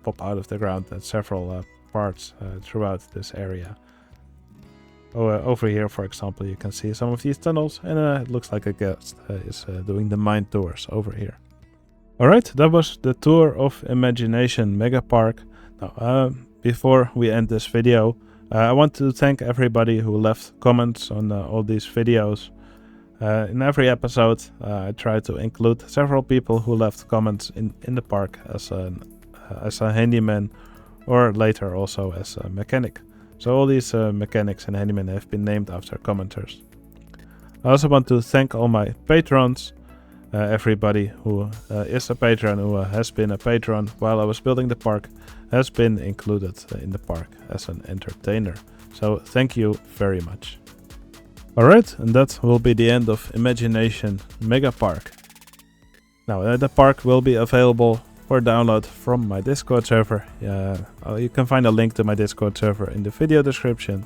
pop out of the ground at several parts throughout this area. Over here, for example, you can see some of these tunnels, and it looks like a guest is doing the mine tours over here. Alright, that was the tour of Imagination Megapark. Now, before we end this video, I want to thank everybody who left comments on all these videos. In every episode, I try to include several people who left comments in the park as a handyman, or later also as a mechanic. So all these mechanics and handymen have been named after commenters. I also want to thank all my patrons. Everybody who is a patron, who has been a patron while I was building the park, has been included in the park as an entertainer. So thank you very much. Alright, and that will be the end of Imagination Megapark. Now, the park will be available for download from my Discord server. You can find a link to my Discord server in the video description.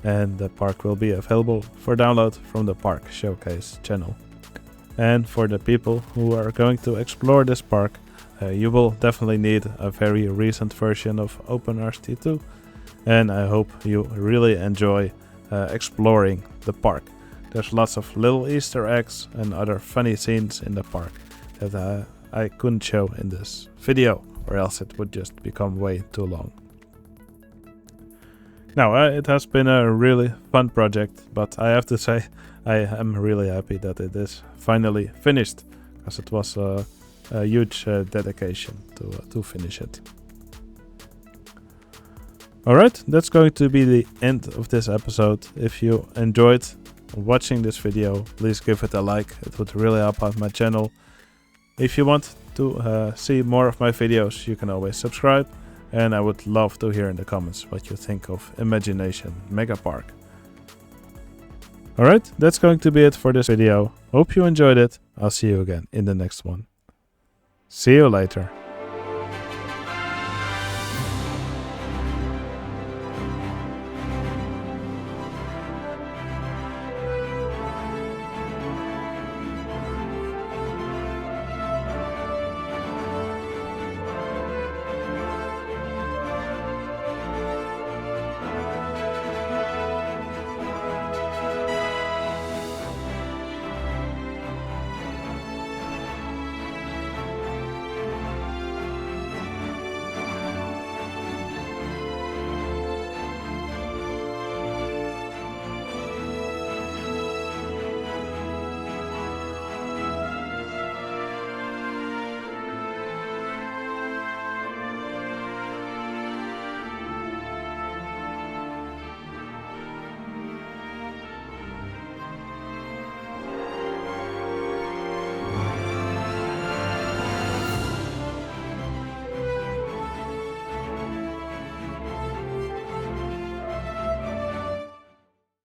And the park will be available for download from the Park Showcase channel. And for the people who are going to explore this park, you will definitely need a very recent version of OpenRCT2. And I hope you really enjoy exploring the park. There's lots of little Easter eggs and other funny scenes in the park that I couldn't show in this video, or else it would just become way too long. Now, it has been a really fun project, but I have to say I am really happy that it is finally finished, because it was a huge dedication to finish it. Alright, that's going to be the end of this episode. If you enjoyed watching this video, please give it a like. It would really help out my channel. If you want to see more of my videos, you can always subscribe. And I would love to hear in the comments what you think of Imagination Megapark. Alright, that's going to be it for this video. Hope you enjoyed it. I'll see you again in the next one. See you later.